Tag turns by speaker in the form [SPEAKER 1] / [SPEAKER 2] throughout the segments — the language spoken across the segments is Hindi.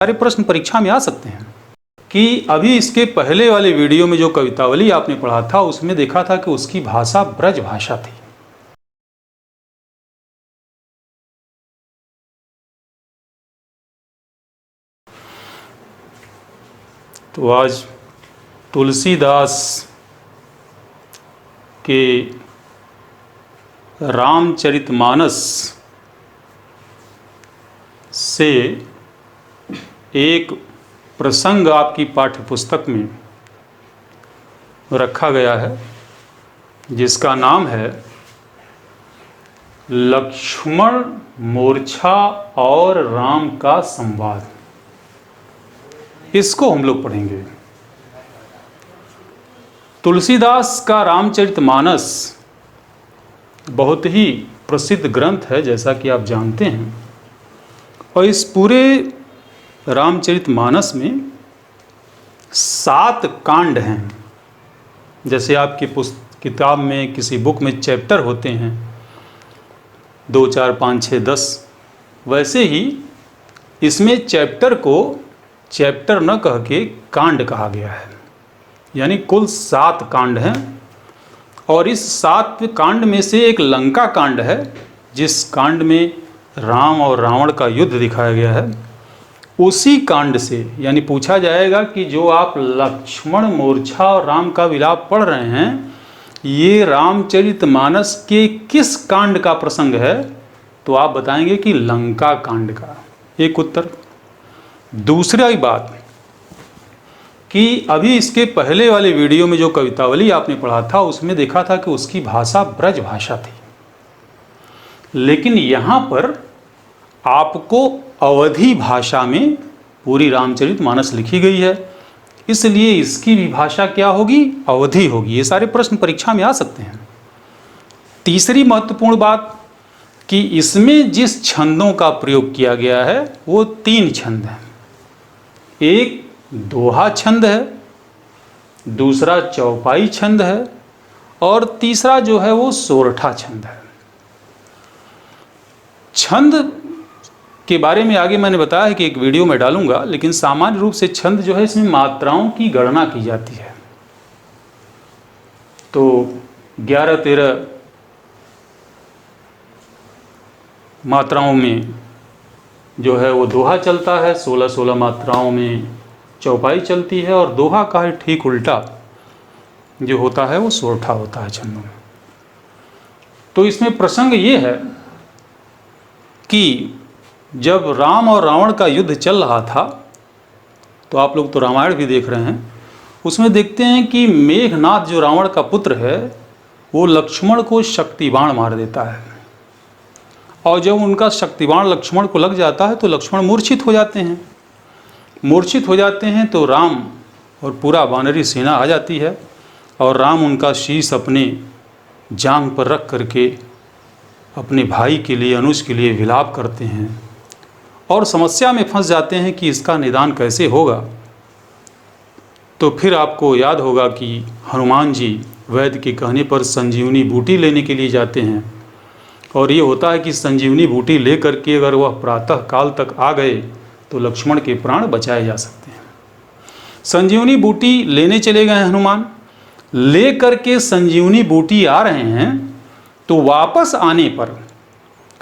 [SPEAKER 1] सारे प्रश्न परीक्षा में आ सकते हैं कि अभी इसके पहले वाले वीडियो में जो कवितावली आपने पढ़ा था उसमें देखा था कि उसकी भाषा ब्रज भाषा थी। तो आज तुलसीदास के रामचरितमानस से एक प्रसंग आपकी पाठ्यपुस्तक में रखा गया है जिसका नाम है लक्ष्मण मूर्छा और राम का संवाद। इसको हम लोग पढ़ेंगे। तुलसीदास का रामचरितमानस बहुत ही प्रसिद्ध ग्रंथ है जैसा कि आप जानते हैं, और इस पूरे रामचरितमानस में 7 कांड हैं। जैसे आपकी किताब में किसी बुक में चैप्टर होते हैं 2, 4, 5, 6, 10, वैसे ही इसमें चैप्टर को चैप्टर न कह के कांड कहा गया है। यानी कुल 7 कांड हैं, और इस 7 कांड में से एक लंका कांड है जिस कांड में राम और रावण का युद्ध दिखाया गया है। उसी कांड से यानी पूछा जाएगा कि जो आप लक्ष्मण मूर्छा और राम का विलाप पढ़ रहे हैं, ये रामचरितमानस के किस कांड का प्रसंग है? तो आप बताएंगे कि लंका कांड का। एक उत्तर। दूसरी बात कि अभी इसके पहले वाले वीडियो में जो कवितावली आपने पढ़ा था उसमें देखा था कि उसकी भाषा ब्रज भाषा थी, लेकिन यहाँ पर आपको अवधी भाषा में पूरी रामचरितमानस लिखी गई है, इसलिए इसकी भी भाषा क्या होगी? अवधी होगी। ये सारे प्रश्न परीक्षा में आ सकते हैं। तीसरी महत्वपूर्ण बात कि इसमें जिस छंदों का प्रयोग किया गया है वो 3 छंद हैं। एक दोहा छंद है, दूसरा चौपाई छंद है, और तीसरा जो है वो सोरठा छंद है। छंद के बारे में आगे मैंने बताया है कि एक वीडियो में डालूंगा, लेकिन सामान्य रूप से छंद जो है इसमें मात्राओं की गणना की जाती है। तो 11-13 मात्राओं में जो है वो दोहा चलता है, 16-16 मात्राओं में चौपाई चलती है, और दोहा का ठीक उल्टा जो होता है वो सोरठा होता है छंदों में। तो इसमें प्रसंग ये है कि जब राम और रावण का युद्ध चल रहा था, तो आप लोग तो रामायण भी देख रहे हैं, उसमें देखते हैं कि मेघनाद जो रावण का पुत्र है वो लक्ष्मण को शक्तिबाण मार देता है, और जब उनका शक्तिबाण लक्ष्मण को लग जाता है तो लक्ष्मण मूर्छित हो जाते हैं। मूर्छित हो जाते हैं तो राम और पूरा वानरी सेना आ जाती है, और राम उनका शीश अपने जांघ पर रख करके अपने भाई के लिए, अनुज के लिए विलाप करते हैं, और समस्या में फंस जाते हैं कि इसका निदान कैसे होगा। तो फिर आपको याद होगा कि हनुमान जी वैद्य के कहने पर संजीवनी बूटी लेने के लिए जाते हैं, और ये होता है कि संजीवनी बूटी ले करके अगर वह प्रातः काल तक आ गए तो लक्ष्मण के प्राण बचाए जा सकते हैं। संजीवनी बूटी लेने चले गए हनुमान, ले करके संजीवनी बूटी आ रहे हैं, तो वापस आने पर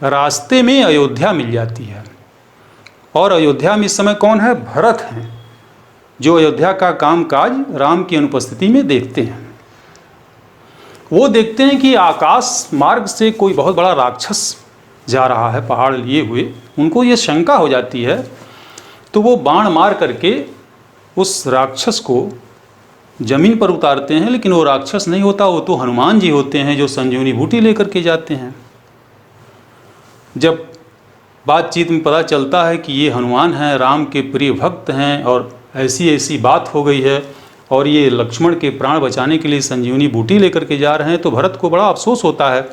[SPEAKER 1] रास्ते में अयोध्या मिल जाती है, और अयोध्या में इस समय कौन है? भरत हैं, जो अयोध्या का कामकाज राम की अनुपस्थिति में देखते हैं। वो देखते हैं कि आकाश मार्ग से कोई बहुत बड़ा राक्षस जा रहा है पहाड़ लिए हुए। उनको ये शंका हो जाती है, तो वो बाण मार करके उस राक्षस को जमीन पर उतारते हैं, लेकिन वो राक्षस नहीं होता, वो तो हनुमान जी होते हैं जो संजीवनी बूटी लेकर के जाते हैं। जब बातचीत में पता चलता है कि ये हनुमान हैं, राम के प्रिय भक्त हैं, और ऐसी ऐसी बात हो गई है, और ये लक्ष्मण के प्राण बचाने के लिए संजीवनी बूटी लेकर के जा रहे हैं, तो भरत को बड़ा अफसोस होता है,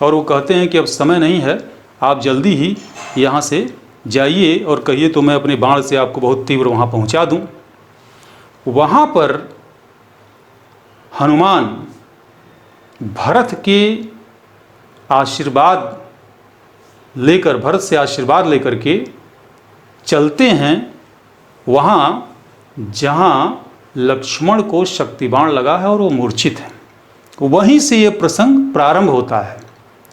[SPEAKER 1] और वो कहते हैं कि अब समय नहीं है, आप जल्दी ही यहाँ से जाइए और कहिए तो मैं अपने बाण से आपको बहुत तीव्र वहाँ पहुँचा दूँ। वहाँ पर हनुमान भरत के आशीर्वाद लेकर, भरत से आशीर्वाद लेकर के चलते हैं वहाँ जहाँ लक्ष्मण को शक्ति बाण लगा है और वो मूर्छित है, वहीं से ये प्रसंग प्रारंभ होता है।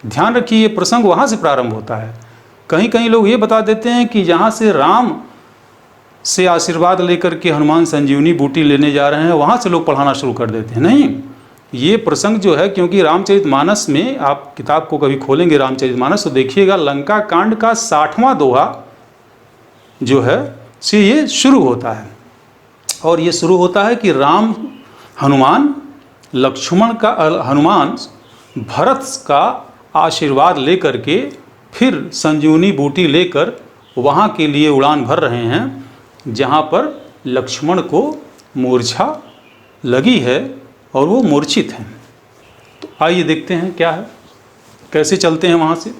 [SPEAKER 1] ध्यान रखिए, ये प्रसंग वहाँ से प्रारंभ होता है। कहीं कहीं लोग ये बता देते हैं कि जहाँ से राम से आशीर्वाद लेकर के हनुमान संजीवनी बूटी लेने जा रहे हैं, वहाँ से लोग पढ़ाना शुरू कर देते हैं। नहीं, ये प्रसंग जो है, क्योंकि रामचरितमानस में आप किताब को कभी खोलेंगे रामचरितमानस तो देखिएगा लंका कांड का 60वां दोहा जो है से ये शुरू होता है। और ये शुरू होता है कि हनुमान भरत का आशीर्वाद लेकर के फिर संजीवनी बूटी लेकर वहाँ के लिए उड़ान भर रहे हैं जहाँ पर लक्ष्मण को मूर्छा लगी है और वो मूर्छित हैं। तो आइए देखते हैं क्या है, कैसे चलते हैं वहाँ से।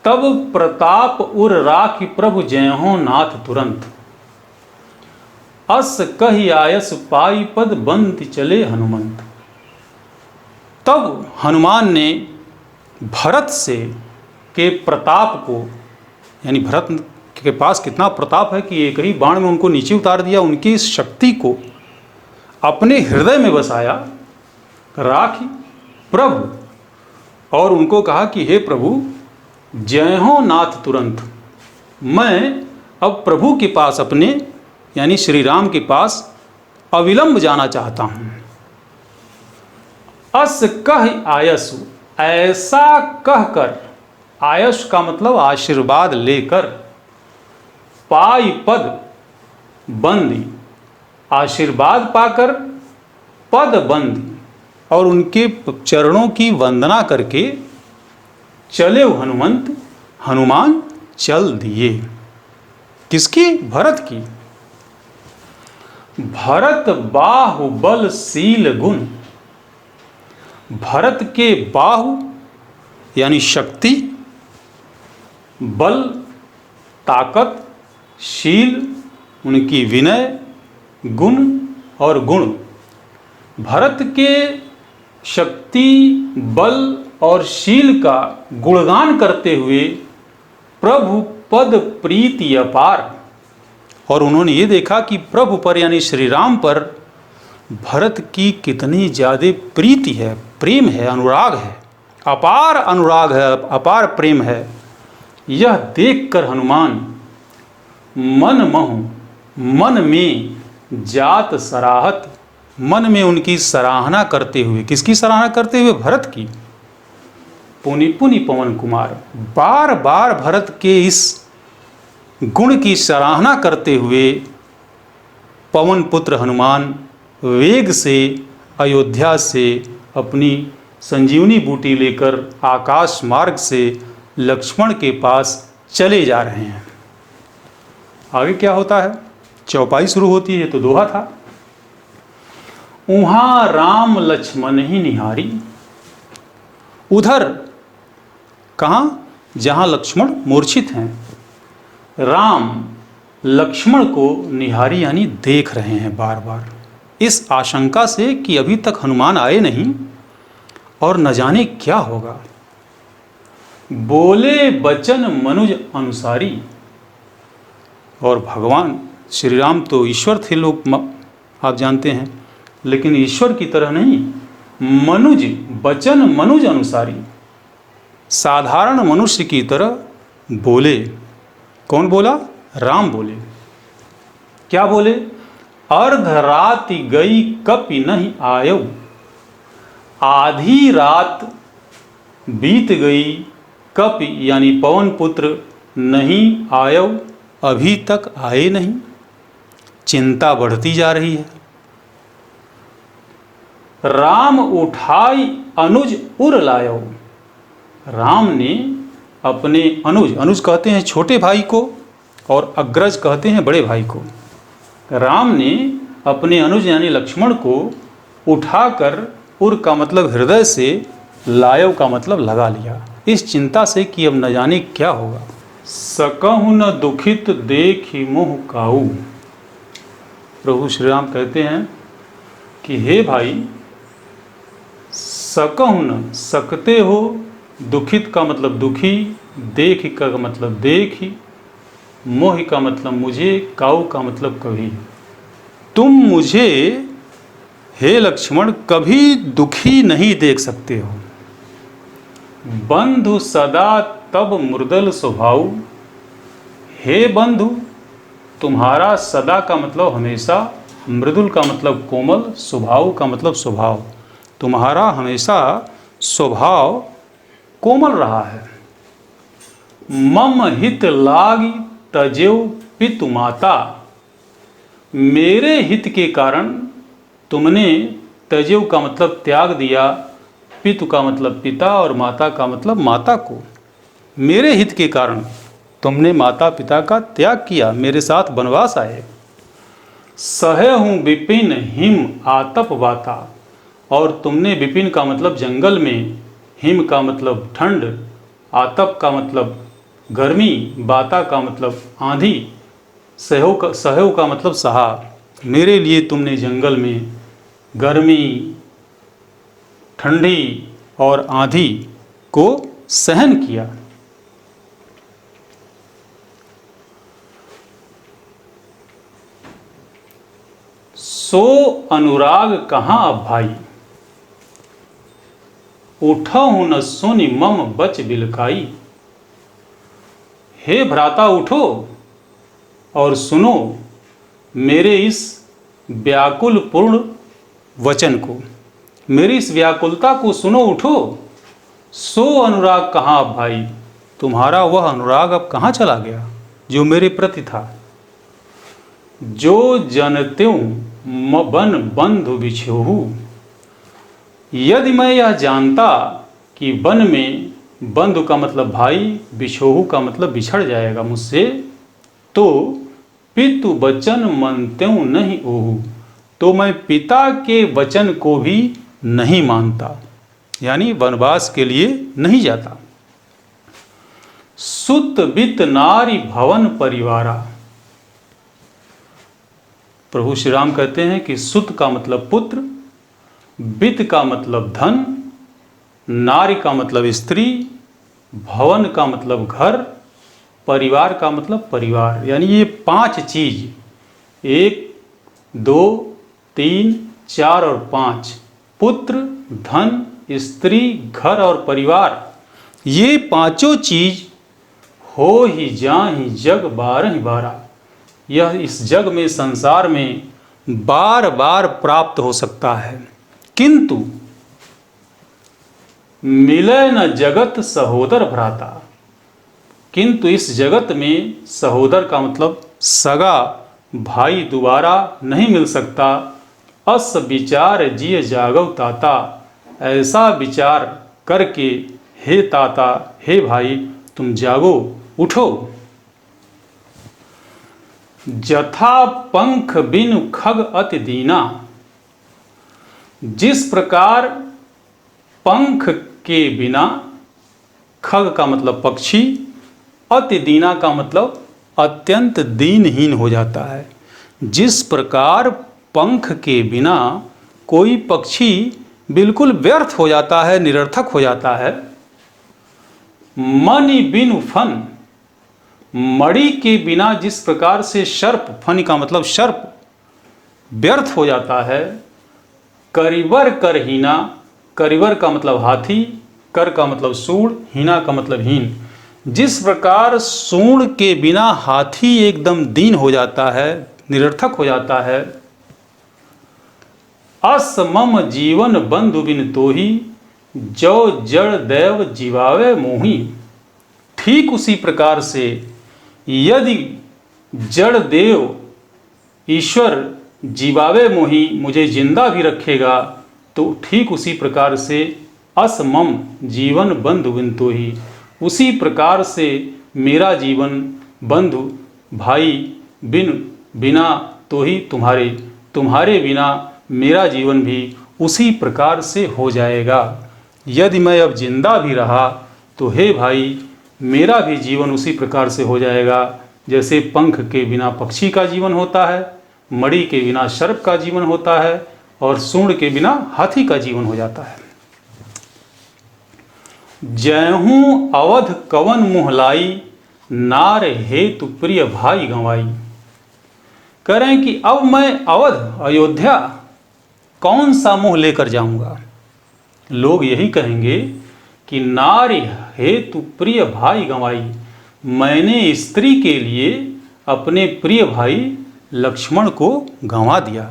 [SPEAKER 1] तब प्रताप उर राखि प्रभु जयहों नाथ तुरंत, अस कहि आयस पाई पद बंद चले हनुमंत। तब हनुमान ने भरत से के प्रताप को, यानी भरत के पास कितना प्रताप है कि एक ही बाण में उनको नीचे उतार दिया, उनकी इस शक्ति को अपने हृदय में बसाया, राखी प्रभु, और उनको कहा कि हे प्रभु जय हो नाथ तुरंत, मैं अब प्रभु के पास अपने यानी श्री राम के पास अविलंब जाना चाहता हूँ। अस कह आयसु, ऐसा कहकर, आयस का मतलब आशीर्वाद लेकर, पाई पद बंदी, आशीर्वाद पाकर पद बंदी, और उनके चरणों की वंदना करके चले हनुमंत, हनुमान चल दिए। किसकी? भरत की। भरत बाहुबल शील गुण, भरत के बाहु यानी शक्ति, बल ताकत, शील उनकी विनय, गुण और गुण, भरत के शक्ति बल और शील का गुणगान करते हुए प्रभु पद प्रीति अपार। और उन्होंने ये देखा कि प्रभु पर यानी श्री राम पर भरत की कितनी ज़्यादा प्रीति है, प्रेम है, अनुराग है, अपार अनुराग है, अपार प्रेम है। यह देखकर हनुमान मन महु, मन में जात सराहत, मन में उनकी सराहना करते हुए, किसकी सराहना करते हुए? भरत की। पुनि पुनि पवन कुमार, बार बार भरत के इस गुण की सराहना करते हुए पवन पुत्र हनुमान वेग से अयोध्या से अपनी संजीवनी बूटी लेकर आकाश मार्ग से लक्ष्मण के पास चले जा रहे हैं। आगे क्या होता है? चौपाई शुरू होती है, तो दोहा था। उहाँ राम लक्ष्मण ही निहारी, उधर कहाँ? जहाँ लक्ष्मण मूर्छित हैं, राम लक्ष्मण को निहारी यानी देख रहे हैं बार बार, इस आशंका से कि अभी तक हनुमान आए नहीं और न जाने क्या होगा। बोले बचन मनुज अनुसारी, और भगवान श्री राम तो ईश्वर थे, लोग आप जानते हैं, लेकिन ईश्वर की तरह नहीं, मनुज बचन मनुज अनुसारी, साधारण मनुष्य की तरह बोले। कौन बोला? राम बोले। क्या बोले? अर्ध रात गई कपि नहीं आयो, आधी रात बीत गई कपि यानी पवन पुत्र नहीं आयो, अभी तक आए नहीं। चिंता बढ़ती जा रही है। राम उठाई अनुज उर लायो, राम ने अपने अनुज, अनुज कहते हैं छोटे भाई को और अग्रज कहते हैं बड़े भाई को, राम ने अपने अनुज यानी लक्ष्मण को उठाकर, उर का मतलब हृदय से, लायव का मतलब लगा लिया, इस चिंता से कि अब न जाने क्या होगा। सकहु न दुखित देखि मोह काऊ, प्रभु श्री राम कहते हैं कि हे भाई, सकहु न, सकते हो, दुखित का मतलब दुखी, देख का मतलब देखी, मोहि का मतलब मुझे, काऊ का मतलब कभी। तुम मुझे हे लक्ष्मण कभी दुखी नहीं देख सकते हो। बंधु सदा तब मृदल स्वभाव। हे बंधु, तुम्हारा सदा का मतलब हमेशा, मृदुल का मतलब कोमल, स्वभाव का मतलब स्वभाव, तुम्हारा हमेशा स्वभाव कोमल रहा है। मम हित लाग तजेव पितु माता। मेरे हित के कारण तुमने, तजेव का मतलब त्याग दिया, पितु का मतलब पिता और माता का मतलब माता को। मेरे हित के कारण तुमने माता पिता का त्याग किया, मेरे साथ वनवास आए। सहे हूँ विपिन हिम आतप वाता। और तुमने, विपिन का मतलब जंगल में, हिम का मतलब ठंड, आतप का मतलब गर्मी, वाता का मतलब आंधी, सहयोग का मतलब सहा। मेरे लिए तुमने जंगल में गर्मी, ठंडी और आंधी को सहन किया। सो अनुराग कहाँ अब भाई। उठहु न सुनि मम बच बिलकाई। हे भ्राता उठो और सुनो मेरे इस व्याकुल पूर्ण वचन को, मेरी इस व्याकुलता को सुनो, उठो। सो अनुराग कहाँ अब भाई। तुम्हारा वह अनुराग अब कहाँ चला गया जो मेरे प्रति था। जो जनत्यों बन बंधु बिछोहू। यदि मैं यह जानता कि वन में, बंधु का मतलब भाई, बिछोहू का मतलब बिछड़ जाएगा मुझसे, तो पितु वचन मनत्यों नहीं ओहू। तो मैं पिता के वचन को भी नहीं मानता, यानी वनवास के लिए नहीं जाता। सुत वित्त नारी भवन परिवारा। प्रभु श्री राम कहते हैं कि सुत का मतलब पुत्र, वित्त का मतलब धन, नारी का मतलब स्त्री, भवन का मतलब घर, परिवार का मतलब परिवार, यानी ये 5 चीज, 1 2 3 4 और 5, पुत्र, धन, स्त्री, घर और परिवार, ये 5 चीज हो ही जाहि जग 12 यह इस जग में, संसार में बार बार प्राप्त हो सकता है, किंतु मिले न जगत सहोदर भ्राता। किंतु इस जगत में सहोदर का मतलब सगा भाई दोबारा नहीं मिल सकता। अस विचार जिय जागव ताता। ऐसा विचार करके हे ताता, हे भाई, तुम जागो, उठो। जथा पंख बिनु खग अति दीना। जिस प्रकार पंख के बिना, खग का मतलब पक्षी, अति दीना का मतलब अत्यंत दीनहीन हो जाता है। जिस प्रकार पंख के बिना कोई पक्षी बिल्कुल व्यर्थ हो जाता है, निरर्थक हो जाता है। मणि बिनु फन। मणि के बिना जिस प्रकार से सर्प, फन का मतलब सर्प, व्यर्थ हो जाता है। करिवर करहीना। करिवर का मतलब हाथी, कर का मतलब सूंड, हीना का मतलब हीन। जिस प्रकार सूंड के बिना हाथी एकदम दीन हो जाता है, निरर्थक हो जाता है। अस मम जीवन बंधु बिन तोही। जो जड़ देव जीवावे मोही। ठीक उसी प्रकार से यदि जड़ देव ईश्वर जीवावे मोही, मुझे जिंदा भी रखेगा, तो ठीक उसी प्रकार से असमम जीवन बंधु बिन तोही, उसी प्रकार से मेरा जीवन बंधु भाई बिना तो ही तुम्हारे बिना मेरा जीवन भी उसी प्रकार से हो जाएगा। यदि मैं अब जिंदा भी रहा तो हे भाई, मेरा भी जीवन उसी प्रकार से हो जाएगा जैसे पंख के बिना पक्षी का जीवन होता है, मणि के बिना सर्प का जीवन होता है और सूंड के बिना हाथी का जीवन हो जाता है। जयहूँ अवध कवन मुहलाई नार हेतु प्रिय भाई गंवाई। कह रहे हैं कि अब मैं अवध अयोध्या कौन सा मुंह लेकर जाऊंगा। लोग यही कहेंगे कि नारी हेतु प्रिय भाई गंवाई, मैंने स्त्री के लिए अपने प्रिय भाई लक्ष्मण को गंवा दिया।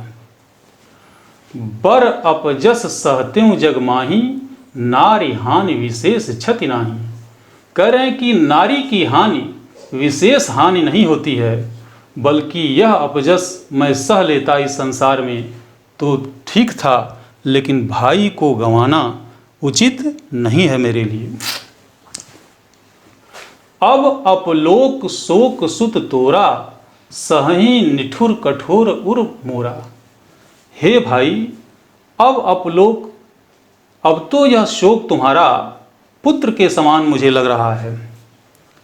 [SPEAKER 1] बर अपजस सहत्यों जग माही, नारी हानि विशेष क्षति नाही। कह रहे हैं कि नारी की हानि विशेष हानि नहीं होती है, बल्कि यह अपजस मैं सह लेता इस संसार में तो ठीक था, लेकिन भाई को गंवाना उचित नहीं है मेरे लिए। अब अपलोक शोक सुत तोरा, सहही निठुर कठोर उर मोरा। हे भाई, अब अपलोक, अब तो यह शोक तुम्हारा पुत्र के समान मुझे लग रहा है।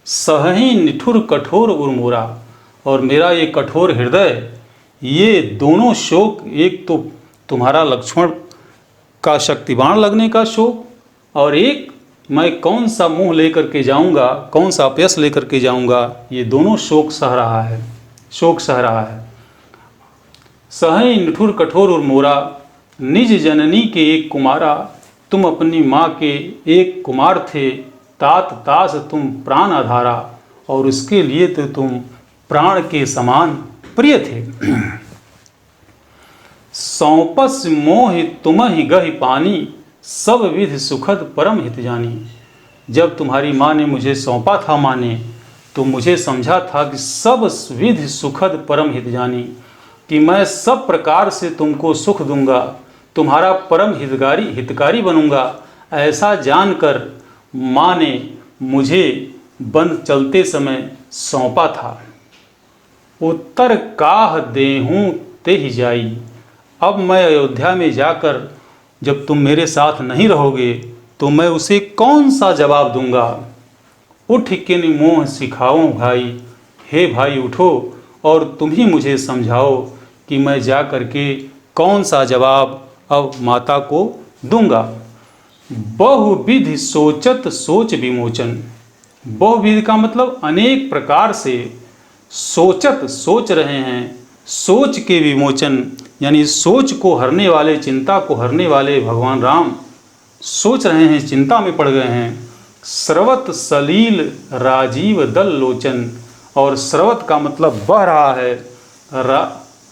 [SPEAKER 1] सहही निठुर कठोर उर मोरा, और मेरा ये कठोर हृदय, ये दोनों शोक, एक तो तुम्हारा लक्ष्मण का शक्तिबाण लगने का शोक, और एक मैं कौन सा मुंह लेकर के जाऊंगा, कौन सा अपयस लेकर के जाऊंगा, ये दोनों शोक सह रहा है, शोक सह रहा है। सहई निठुर कठोर और मोरा, निज जननी के एक कुमारा, तुम अपनी माँ के एक कुमार थे, तात तास तुम प्राण आधारा, और उसके लिए तो तुम प्राण के समान प्रिय थे। सौंपस मोह तुमहि गहि पानी, सब विधि सुखद परम हित जानी। जब तुम्हारी माँ ने मुझे सौंपा था माँ ने, तो मुझे समझा था कि सब विधि सुखद परम हित जानी, कि मैं सब प्रकार से तुमको सुख दूंगा, तुम्हारा परम हितकारी बनूंगा। ऐसा जानकर माँ ने मुझे बंद चलते समय सौंपा था। उत्तर काह देहूँ ते ही जाई, अब मैं अयोध्या में जाकर जब तुम मेरे साथ नहीं रहोगे तो मैं उसे कौन सा जवाब दूंगा। उठ किन मोह सिखाओ भाई, हे भाई उठो और तुम ही मुझे समझाओ कि मैं जा कर के कौन सा जवाब अब माता को दूंगा। बहुविधि सोचत सोच विमोचन, बहुविधि का मतलब अनेक प्रकार से, सोचत सोच रहे हैं, सोच के विमोचन, यानी सोच को हरने वाले, चिंता को हरने वाले भगवान राम सोच रहे हैं, चिंता में पड़ गए हैं। स्रवत सलील राजीव दल लोचन, और स्रवत का मतलब बह रहा है,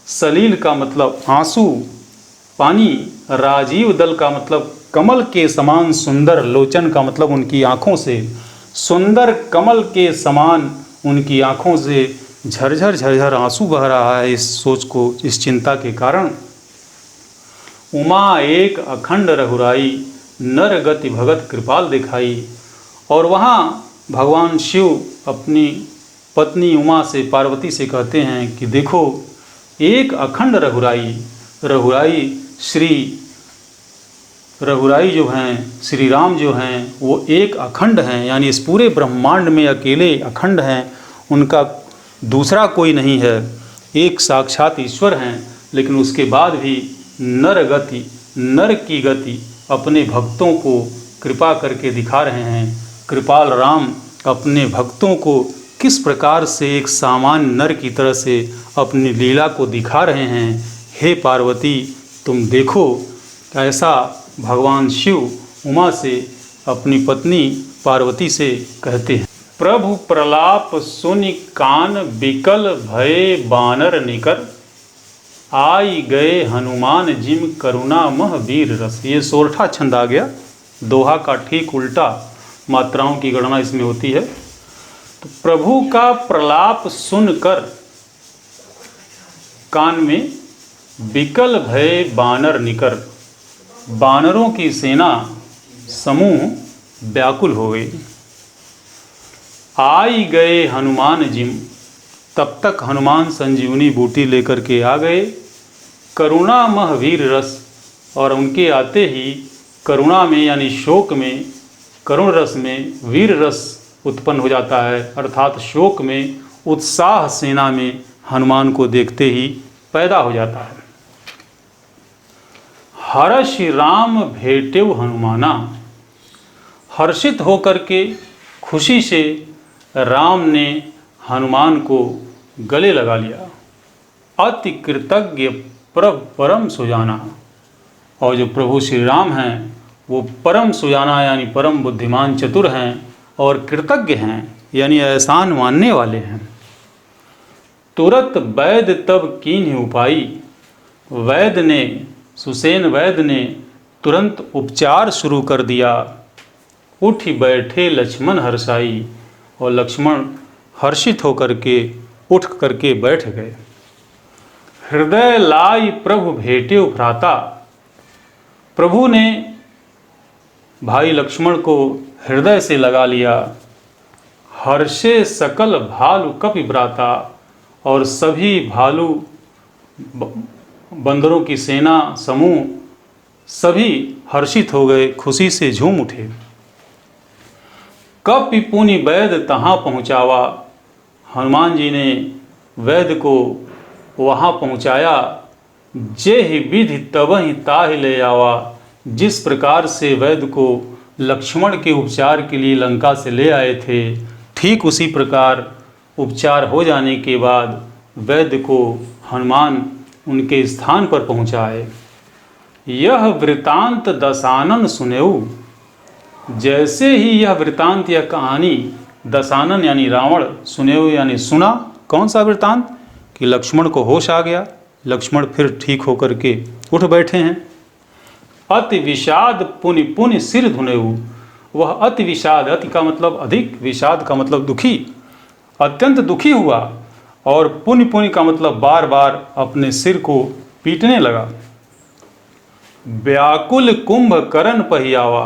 [SPEAKER 1] सलील का मतलब आंसू पानी, राजीव दल का मतलब कमल के समान सुंदर, लोचन का मतलब उनकी आँखों से, सुंदर कमल के समान उनकी आँखों से झरझर झरझर आंसू बह रहा है इस सोच को, इस चिंता के कारण। उमा एक अखंड रघुराई, नर गति भगत कृपाल दिखाई। और वहाँ भगवान शिव अपनी पत्नी उमा से, पार्वती से कहते हैं कि देखो एक अखंड रघुराई, रघुराई जो हैं, श्री राम जो हैं, वो एक अखंड हैं, यानी इस पूरे ब्रह्मांड में अकेले अखंड हैं, उनका दूसरा कोई नहीं है, एक साक्षात ईश्वर हैं। लेकिन उसके बाद भी नर की गति अपने भक्तों को कृपा करके दिखा रहे हैं। कृपाल राम अपने भक्तों को किस प्रकार से एक सामान्य नर की तरह से अपनी लीला को दिखा रहे हैं। हे पार्वती तुम देखो, ऐसा भगवान शिव उमा से, अपनी पत्नी पार्वती से कहते हैं। प्रभु प्रलाप सुनि कान बिकल भये बानर निकर, आई गए हनुमान जिम करुणा मह वीर रस। ये सोरठा छंद आ गया, दोहा का ठीक उल्टा मात्राओं की गणना इसमें होती है। तो प्रभु का प्रलाप सुनकर कान में बिकल भय बानर निकर, बानरों की सेना समूह व्याकुल हो गई। आई गए हनुमान जिम, तब तक हनुमान संजीवनी बूटी लेकर के आ गए। करुणा मह वीर रस, और उनके आते ही करुणा में यानी शोक में, करुण रस में वीर रस उत्पन्न हो जाता है, अर्थात शोक में उत्साह सेना में हनुमान को देखते ही पैदा हो जाता है। हर्ष राम भेटेव हनुमाना, हर्षित होकर के खुशी से राम ने हनुमान को गले लगा लिया। अति कृतज्ञ परम सुजाना, और जो प्रभु श्री राम हैं वो परम सुजाना यानी परम बुद्धिमान चतुर हैं और कृतज्ञ हैं यानी एहसान मानने वाले हैं। तुरत वैद्य तब कीन्ह उपाई, वैद्य ने सुसेन वैद्य ने तुरंत उपचार शुरू कर दिया। उठ बैठे लक्ष्मण हर्षाई, और लक्ष्मण हर्षित होकर के उठ करके बैठ गए। हृदय लाई प्रभु भेटे भ्राता, प्रभु ने भाई लक्ष्मण को हृदय से लगा लिया। हर्षे सकल भालु कपि भ्राता, और सभी भालू बंदरों की सेना समूह सभी हर्षित हो गए, खुशी से झूम उठे। कपि पुनि वैद्य तहाँ पहुँचावा, हनुमान जी ने वैद्य को वहाँ पहुँचाया। जेहि विधि तबहि ताहि ले आवा, जिस प्रकार से वैद्य को लक्ष्मण के उपचार के लिए लंका से ले आए थे, ठीक उसी प्रकार उपचार हो जाने के बाद वैद्य को हनुमान उनके स्थान पर पहुँचाए। यह वृतांत दशानन सुनेऊ, जैसे ही यह वृतांत या कहानी दशानन यानी रावण सुनेऊ यानी सुना। कौन सा वृतांत? कि लक्ष्मण को होश आ गया, लक्ष्मण फिर ठीक होकर के उठ बैठे हैं। अति विषाद पुनि पुनि सिर धुनेऊ, वह अति विषाद, अति का मतलब अधिक, विषाद का मतलब दुखी, अत्यंत दुखी हुआ और पुनि पुनि का मतलब बार बार अपने सिर को पीटने लगा। व्याकुल कुंभकर्ण पहियावा,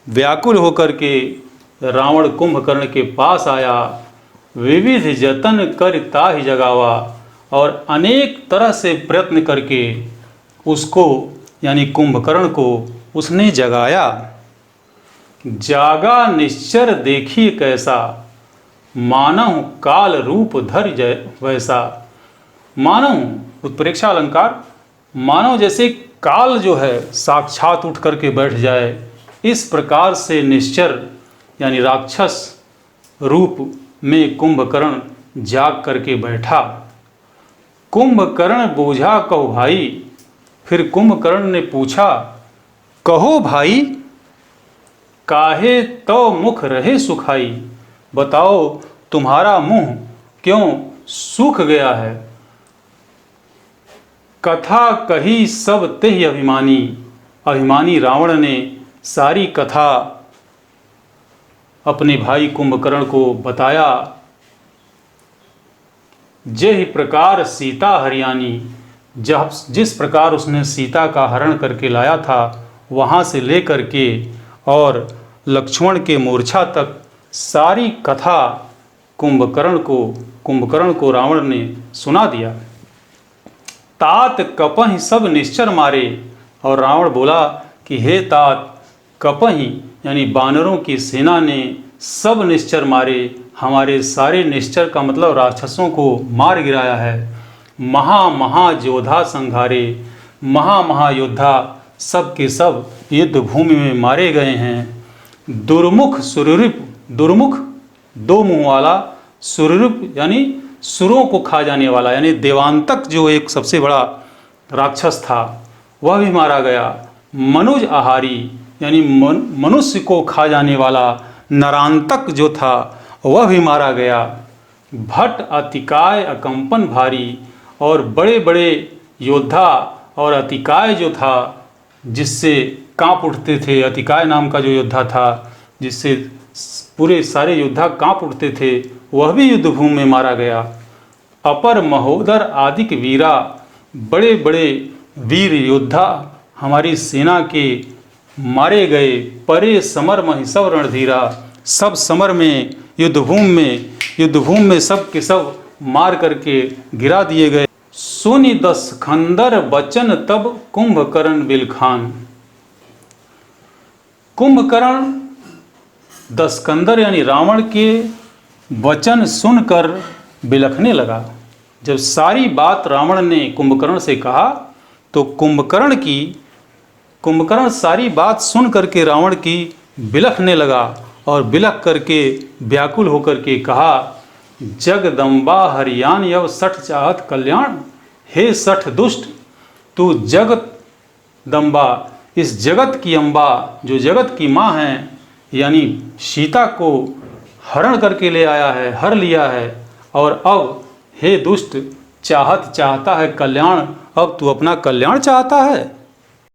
[SPEAKER 1] व्याकुल होकर के रावण कुंभकर्ण के पास आया। विविध जतन कर ताहि जगावा, और अनेक तरह से प्रयत्न करके उसको यानी कुंभकर्ण को उसने जगाया। जागा निश्चर देखी कैसा, मानव काल रूप धर जय वैसा। मानव उत्प्रेक्षा अलंकार, मानव जैसे काल जो है साक्षात उठ करके बैठ जाए, इस प्रकार से निश्चर यानी राक्षस रूप में कुंभकर्ण जाग करके बैठा। कुंभकर्ण बूझा कहो भाई, फिर कुंभकर्ण ने पूछा, कहो भाई, काहे तो मुख रहे सुखाई, बताओ तुम्हारा मुंह क्यों सूख गया है। कथा कही सब तेहि अभिमानी, अभिमानी रावण ने सारी कथा अपने भाई कुंभकर्ण को बताया। जेहि प्रकार सीता हरियाणी, जब जिस प्रकार उसने सीता का हरण करके लाया था वहाँ से लेकर के और लक्ष्मण के मूर्छा तक सारी कथा कुंभकर्ण को रावण ने सुना दिया। तात कपहि सब निश्चर मारे, और रावण बोला कि हे तात, कपहि यानी बानरों की सेना ने सब निश्चर मारे, हमारे सारे निश्चर का मतलब राक्षसों को मार गिराया है। महायोद्धा संघारे, महायोद्धा सब के सब युद्ध भूमि में मारे गए हैं। दुर्मुख सुररूप, दुर्मुख दो मुंह वाला, सुररूप यानी सुरों को खा जाने वाला, यानी देवांतक जो एक सबसे बड़ा राक्षस था वह भी मारा गया। मनुज आहारी यानी मनुष्य को खा जाने वाला नरांतक जो था वह भी मारा गया। भट्ट अतिकाय अकंपन भारी, और बड़े बड़े योद्धा और अतिकाय जो था जिससे कांप उठते थे, अतिकाय नाम का जो योद्धा था जिससे पूरे सारे योद्धा कांप उठते थे, वह भी युद्ध भूमि में मारा गया। अपर महोदर आदिक वीरा, बड़े बड़े वीर योद्धा हमारी सेना के मारे गए। परे समर महि सब रणधीरा, सब समर में युद्धभूमि में सब के सब मार करके गिरा दिए गए। सुनि दस खंदर बचन तब कुंभकर्ण बिलखान, कुंभकर्ण दस्कंदर यानी रावण के वचन सुनकर बिलखने लगा। जब सारी बात रावण ने कुंभकर्ण से कहा तो कुंभकर्ण सारी बात सुन करके रावण की बिलखने लगा और बिलख करके व्याकुल होकर के कहा, जगदम्बा हरियान यव सठ चाहत कल्याण। हे सठ दुष्ट, तू जगदम्बा, इस जगत की अम्बा, जो जगत की माँ है, यानी सीता को हरण करके ले आया है, हर लिया है, और अब हे दुष्ट, चाहता है कल्याण, अब तू अपना कल्याण चाहता है।